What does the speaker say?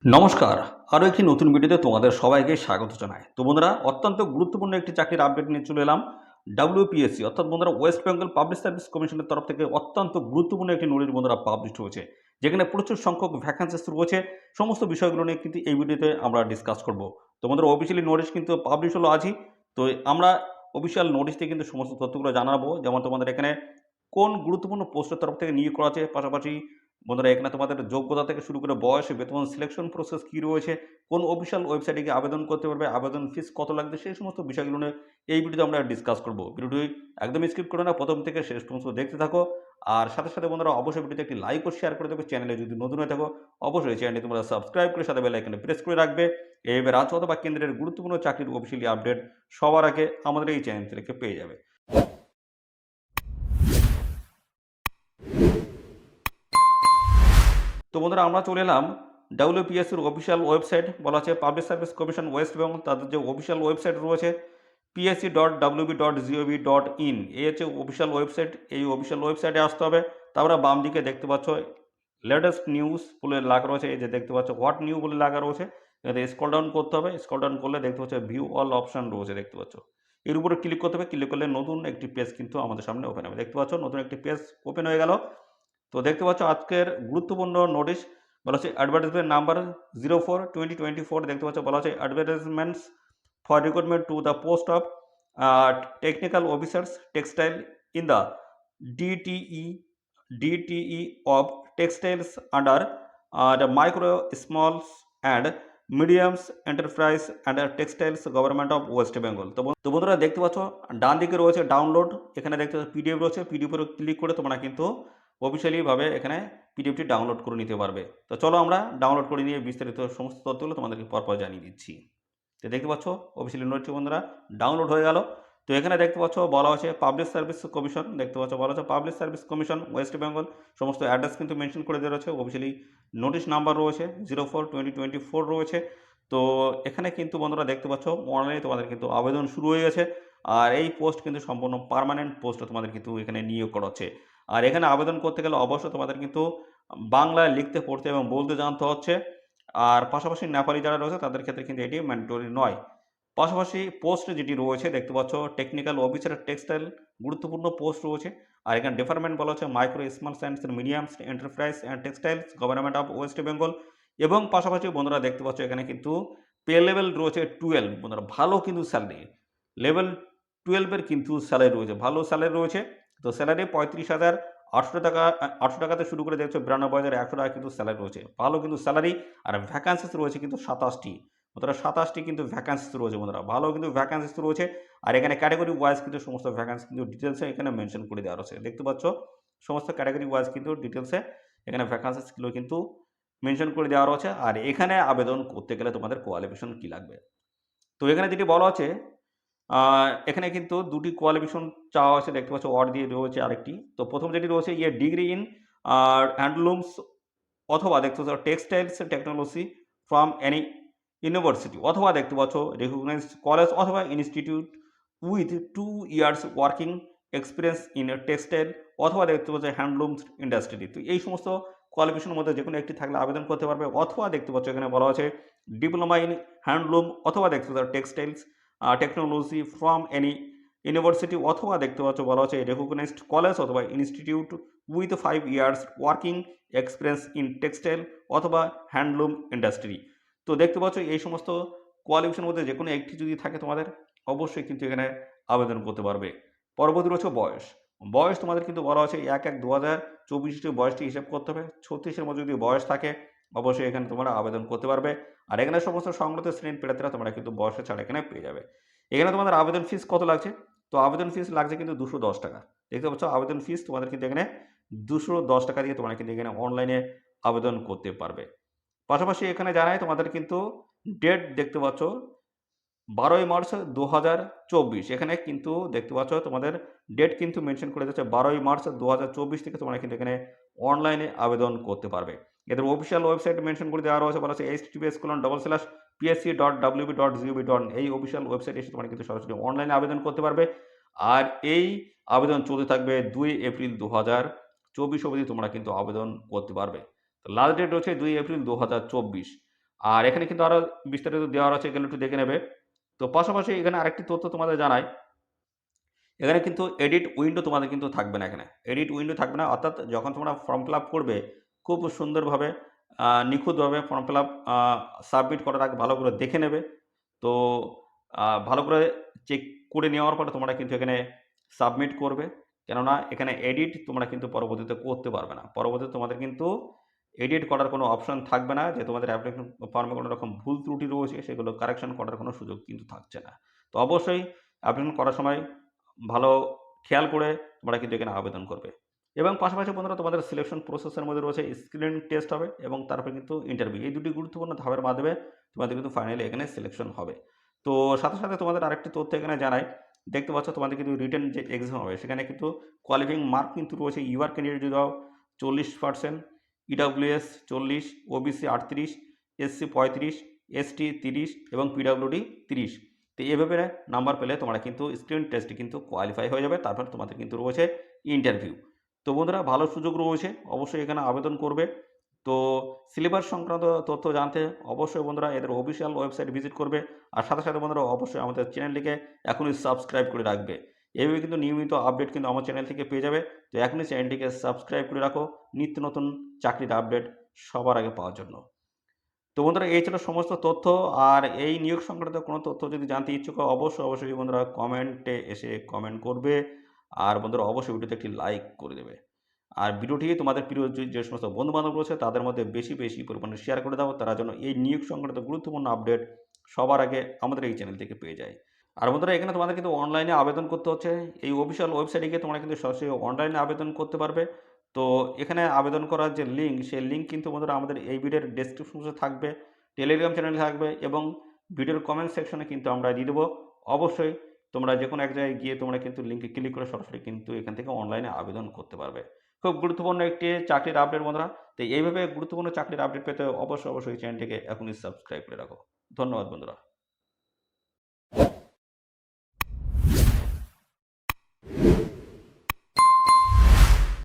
নমস্কার। আরও একটি নতুন ভিডিওতে তোমাদের সবাইকে স্বাগত জানাই। তো বন্ধুরা, অত্যন্ত গুরুত্বপূর্ণ একটি চাকরির আপডেট নিয়ে চলে এলাম। WPSC অর্থাৎ বন্ধুরা ওয়েস্ট বেঙ্গল পাবলিক সার্ভিস কমিশনের তরফ থেকে অত্যন্ত গুরুত্বপূর্ণ একটি নোটিশ বন্ধুরা পাবলিশ হয়েছে। যেখানে প্রচুর সংখ্যক ভ্যাকেন্সিস রয়েছে। সমস্ত বিষয়গুলো নিয়ে কিন্তু এই ভিডিওতে আমরা ডিসকাস করব। তো বন্ধুরা, অফিসিয়ালি নোটিশ কিন্তু পাবলিশ হলো আজই। তো আমরা অফিসিয়াল নোটিশ থেকে কিন্তু সমস্ত তথ্যগুলো জানাবো। যেমন তোমাদের এখানে কোন গুরুত্বপূর্ণ পোস্টের তরফ থেকে নিয়োগ করা আছে, পাশাপাশি বন্ধুরা এখানে তোমাদের যোগ্যতা থেকে শুরু করে বয়স, বেতন, সিলেকশন প্রসেস কী রয়েছে, কোন অফিসিয়াল ওয়েবসাইটে গিয়ে আবেদন করতে পারবে, আবেদন ফিস কত লাগবে, সেই সমস্ত বিষয়গুলো নিয়ে এই ভিডিওতে আমরা ডিসকাস করব। ভিডিওটি একদম স্কিপ করো না, প্রথম থেকে শেষ পর্যন্ত দেখতে থাকো। আর সাথে সাথে বন্ধুরা অবশ্যই ভিডিওতে একটি লাইক ও শেয়ার করে দেবে। চ্যানেলে যদি নতুন হয়ে থাকো অবশ্যই চ্যানেলটি তোমরা সাবস্ক্রাইব করে সাথে বেল আইকনে প্রেস করে রাখবে। এইবার রাজ্য অথবা কেন্দ্রের গুরুত্বপূর্ণ চাকরির অফিসিয়ালি আপডেট সবার আগে আমাদের এই চ্যানেল থেকে পেয়ে যাবে। তো বন্ধুরা, আমরা চলে এলাম WPSCর অফিসিয়াল ওয়েবসাইট, বলা আছে public service commission West Bengal. তাদের যে অফিসিয়াল ওয়েবসাইট রয়েছে psc.wb.gov.in, এই হচ্ছে অফিসিয়াল ওয়েবসাইট। এই অফিসিয়াল ওয়েবসাইটে আসতে হবে। তারপরে বাম দিকে দেখতে পাচ্ছ লেটেস্ট নিউজ বলে লেখা রয়েছে। এই যে দেখতে পাচ্ছ হোয়াট নিউ বলে লেখা রয়েছে। এতে স্ক্রল ডাউন করতে হবে। স্ক্রল ডাউন করলে দেখতে পাচ্ছ ভিউ অল অপশন রয়েছে, দেখতে পাচ্ছ। এর উপরে ক্লিক করতে হবে। ক্লিক করলে নতুন একটি পেজ কিন্তু আমাদের সামনে ওপেন হবে। দেখতে পাচ্ছ নতুন একটি পেজ ওপেন হয়ে গেল। তো দেখতে পাচ্ছ আজকের গুরুত্বপূর্ণ নোটিশ বলা হচ্ছে অ্যাডভার্টাইজমেন্ট নাম্বার 04/2024। দেখতে পাচ্ছ বলা হচ্ছে advertisements for recruitment to the post of technical officers textile in the DTE DTE of textiles under the micro smalls and mediums enterprise and textiles government of West Bengal. তো বন্ধুরা দেখতে পাচ্ছ ডান দিকে রয়েছে ডাউনলোড। এখানে দেখতে পাচ্ছ পিডিএফ রয়েছে। পিডিএফের ক্লিক করে তোমরা কিন্তু অফিসিয়ালিভাবে এখানে পিডিএফটি ডাউনলোড করে নিতে পারবে। তো চলো আমরা ডাউনলোড করে নিয়ে বিস্তারিত সমস্ত তথ্যগুলো তোমাদেরকে পরপর জানিয়ে দিচ্ছি। তো দেখতে পাচ্ছ অফিসিয়ালি নোটটি বন্ধুরা ডাউনলোড হয়ে গেল। তো এখানে দেখতে পাচ্ছ বলা আছে পাবলিক সার্ভিস কমিশন। দেখতে পাচ্ছ বলা আছে public service commission West Bengal. সমস্ত অ্যাড্রেস কিন্তু মেনশন করে দেওয়া রয়েছে। অফিসিয়ালি নোটিশ নাম্বার রয়েছে 04/2024 রয়েছে। তো এখানে কিন্তু বন্ধুরা দেখতে পাচ্ছ অনলাইনে তোমাদের কিন্তু আবেদন শুরু হয়ে গেছে। আর এই পোস্ট কিন্তু সম্পূর্ণ পার্মানেন্ট পোস্ট তোমাদের কিন্তু এখানে নিয়োগ করা হচ্ছে। আর এখানে আবেদন করতে গেলে অবশ্যই তোমাদের কিন্তু বাংলায় লিখতে, পড়তে এবং বলতে জানতে হচ্ছে। আর পাশাপাশি নেপালি যারা রয়েছে তাদের ক্ষেত্রে কিন্তু এটি ম্যান্ডেটরি নয়। পাশাপাশি পোস্ট যেটি রয়েছে দেখতে পাচ্ছ টেকনিক্যাল অফিসার টেক্সটাইল, গুরুত্বপূর্ণ পোস্ট রয়েছে। আর এখানে ডিপার্টমেন্ট বলা হচ্ছে micro small and mediums enterprise and textiles government of West Bengal. এবং পাশাপাশি বন্ধুরা দেখতে পাচ্ছ এখানে কিন্তু পে লেভেল রয়েছে 12। বন্ধুরা ভালো কিন্তু স্যালারি, লেভেল 12-এর কিন্তু স্যালারি রয়েছে, ভালো স্যালারি রয়েছে। তো স্যালারি 35,800 টাকা, 800 টাকাতে শুরু করে দেখছো 92,100 টাকা কিন্তু স্যালারি রয়েছে, ভালো কিন্তু স্যালারি। আর ভ্যাকান্সিস রয়েছে কিন্তু 27টি। বন্ধুরা 27টি কিন্তু ভ্যাকান্সিস রয়েছে বন্ধুরা, ভালো কিন্তু ভ্যাকান্সিস রয়েছে। আর এখানে ক্যাটাগরি ওয়াইজ কিন্তু সমস্ত ভ্যাকান্সি কিন্তু ডিটেলসে এখানে মেনশন করে দেওয়া রয়েছে। দেখতে পাচ্ছ সমস্ত ক্যাটাগরি ওয়াইজ কিন্তু ডিটেলসে এখানে ভ্যাকান্সিসগুলো কিন্তু মেনশন করে দেওয়া রয়েছে। আর এখানে আবেদন করতে গেলে তোমাদের কোয়ালিফিকেশন কী লাগবে। তো এখানে যেটি বলা আছে এখানে কিন্তু দুটি কোয়ালিফিকেশন চাওয়া আছে। দেখতে পাচ্ছ অর দিয়ে রয়েছে আরেকটি। তো প্রথম যেটি রয়েছে ডিগ্রি ইন হ্যান্ডলুমস অথবা দেখতে পাচ্ছ textiles technology from any university, অথবা দেখতে পাচ্ছ রিকগনাইজড কলেজ অথবা institute with 2 years working experience in textile অথবা দেখতে পাচ্ছ হ্যান্ডলুমস ইন্ডাস্ট্রি। তো এই সমস্ত কোয়ালিফিকেশনের মধ্যে যে কোনো একটি থাকলে আবেদন করতে পারবে। অথবা দেখতে পাচ্ছ এখানে বলা আছে ডিপ্লোমা ইন হ্যান্ডলুম অথবা দেখতে পাচ্ছ textiles technology from any university, অথবা দেখতে পাচ্ছ বলা হচ্ছে রেকগনাইজড কলেজ অথবা institute with 5 years working experience in textile অথবা হ্যান্ডলুম ইন্ডাস্ট্রি। তো দেখতে পাচ্ছ এই সমস্ত কোয়ালিফিকেশনের মধ্যে যে কোনো একটি যদি থাকে তোমাদের অবশ্যই কিন্তু এখানে আবেদন করতে পারবে। পরবর্তী রয়েছে বয়স। বয়স তোমাদের কিন্তু বলা হচ্ছে 1/1/2024 বয়সটি হিসাব করতে হবে। 36-এর মধ্যে যদি বয়স থাকে অবশ্যই এখানে তোমরা আবেদন করতে পারবে। আর এখানে সমস্ত সংগত শ্রেণীর প্রার্থীরা তোমরা কিন্তু বয়সের ছাড় এখানে পেয়ে যাবে। এখানে তোমাদের আবেদন ফিস কত লাগছে? তো আবেদন ফিস লাগছে কিন্তু 210 টাকা। দেখতে পাচ্ছ আবেদন ফিস তোমাদের কিন্তু এখানে 210 টাকা দিয়ে তোমরা কিন্তু এখানে অনলাইনে আবেদন করতে পারবে। পাশাপাশি এখানে জানাই তোমাদের কিন্তু ডেট দেখতে পাচ্ছ 12ই মার্চ 2024। এখানে কিন্তু দেখতে পাচ্ছ তোমাদের ডেট কিন্তু মেনশন করে দিচ্ছে 12ই মার্চ 2024 থেকে তোমরা কিন্তু এখানে অনলাইনে আবেদন করতে পারবে। এদের অফিসিয়াল ওয়েবসাইট মেনশন করে দেওয়া রয়েছে, বলা হচ্ছে https://psc.wb.gov.in। এই অফিসিয়াল ওয়েবসাইটে এসে তোমরা কিন্তু সরাসরি অনলাইনে আবেদন করতে পারবে। আর এই আবেদন চলতে থাকবে 2 এপ্রিল 2024 অবধি তোমরা কিন্তু আবেদন করতে পারবে। তো লাস্ট ডেট হচ্ছে 2 এপ্রিল 2024। আর এখানে কিন্তু আরও বিস্তারিত দেওয়া আছে, এগুলো একটু দেখে নেবে। তো পাশাপাশি এখানে আরেকটি তথ্য তোমাদের জানাই, এখানে কিন্তু এডিট উইন্ডো তোমাদের কিন্তু থাকবে না এখানে। এডিট উইন্ডো থাকবে না, অর্থাৎ যখন তোমরা ফর্ম ফিল আপ করবে খুব সুন্দরভাবে নিখুঁতভাবে ফর্ম ফিল আপ সাবমিট করার আগে ভালো করে দেখে নেবে। তো ভালো করে চেক করে নেওয়ার পরে তোমরা কিন্তু এখানে সাবমিট করবে। কেননা এখানে এডিট তোমরা কিন্তু পরবর্তীতে করতে পারবে না। পরবর্তীতে তোমাদের কিন্তু এডিট করার কোনো অপশন থাকবে না, যে তোমাদের অ্যাপ্লিকেশন ফর্মে কোনো রকম ভুল ত্রুটি রয়েছে সেগুলো কারেকশন করার কোনো সুযোগ কিন্তু থাকছে না। তো অবশ্যই অ্যাপ্লিকেশন করার সময় ভালো খেয়াল করে তোমরা কিন্তু এখানে আবেদন করবে। এবং পাশাপাশি বন্ধুরা তোমাদের সিলেকশন প্রসেসের মধ্যে রয়েছে স্ক্রিনিং টেস্ট হবে এবং তারপরে কিন্তু ইন্টারভিউ। এই দুটি গুরুত্বপূর্ণ ধাপের মাধ্যমে তোমাদের কিন্তু ফাইনালি এখানে সিলেকশন হবে। তো সাথে, সাথে তোমাদের আরেকটি তথ্য এখানে জানাই। দেখতে পাচ্ছ তোমাদের কিন্তু রিটেন যে এক্সাম হবে সেখানে কিন্তু কোয়ালিফাইং মার্ক কিন্তু রয়েছে। ইউআর ক্যান্ডিডেট যদি দাও 40%, ইডব্লিউএস 40, ওবিসি 38, এসসি 35, এসটি 30 এবং পিডব্লিউডি 30। তো এভাবে নাম্বার পেলে তোমরা কিন্তু স্ক্রিন টেস্টে কিন্তু কোয়ালিফাই হয়ে যাবে। তারপর তোমাদের কিন্তু রয়েছে ইন্টারভিউ। তো বন্ধুরা ভালো সুযোগ রয়েছে, অবশ্যই এখানে আবেদন করবে। তো সিলেবাস সংক্রান্ত তথ্য জানতে অবশ্যই বন্ধুরা এদের অফিসিয়াল ওয়েবসাইট ভিজিট করবে। আর সাথে, সাথে বন্ধুরা অবশ্যই আমাদের চ্যানেলটিকে এখনই সাবস্ক্রাইব করে রাখবে। এইভাবে কিন্তু নিয়মিত আপডেট কিন্তু আমার চ্যানেল থেকে পেয়ে যাবে। তো এখনই চ্যানেলটিকে সাবস্ক্রাইব করে রাখো নিত্য নতুন চাকরির আপডেট সবার আগে পাওয়ার জন্য। তো বন্ধুরা এই ছিল সমস্ত তথ্য। আর এই নিয়োগ সংক্রান্ত কোনো তথ্য যদি জানতে ইচ্ছুক হও অবশ্যই বন্ধুরা কমেন্টে এসে কমেন্ট করবে। আর বন্ধুরা অবশ্যই ভিডিওতে একটি লাইক করে দেবে। আর ভিডিওটি তোমাদের প্রিয় যে সমস্ত বন্ধু-বান্ধব রয়েছে তাদের মধ্যে বেশি পরিমাণে শেয়ার করে দাও। তারা যেন এই নিয়োগ সংক্রান্ত গুরুত্বপূর্ণ আপডেট সবার আগে আমাদের এই চ্যানেল থেকে পেয়ে যায়। আর বন্ধুরা এখানে তোমাদের কিন্তু অনলাইনে আবেদন করতে হচ্ছে। এই অফিসিয়াল ওয়েবসাইটে গিয়ে তোমরা কিন্তু সরাসরি অনলাইনে আবেদন করতে পারবে। তো এখানে আবেদন করার যে লিঙ্ক, সেই লিঙ্ক কিন্তু বন্ধুরা আমাদের এই ভিডিওর ডেসক্রিপশন বক্সে থাকবে, টেলিগ্রাম চ্যানেলে থাকবে এবং ভিডিওর কমেন্ট সেকশনে কিন্তু আমরা দিয়ে দেবো। অবশ্যই তোমরা যেকোনো এক জায়গায় গিয়ে তোমরা কিন্তু লিঙ্কে ক্লিক করে সরাসরি কিন্তু এখান থেকে অনলাইনে আবেদন করতে পারবে। খুব গুরুত্বপূর্ণ একটি চাকরির আপডেট বন্ধুরা। তো এইভাবে গুরুত্বপূর্ণ চাকরির আপডেট পেতে অবশ্যই চ্যানেলটিকে এখনই সাবস্ক্রাইব করে রাখো। ধন্যবাদ বন্ধুরা।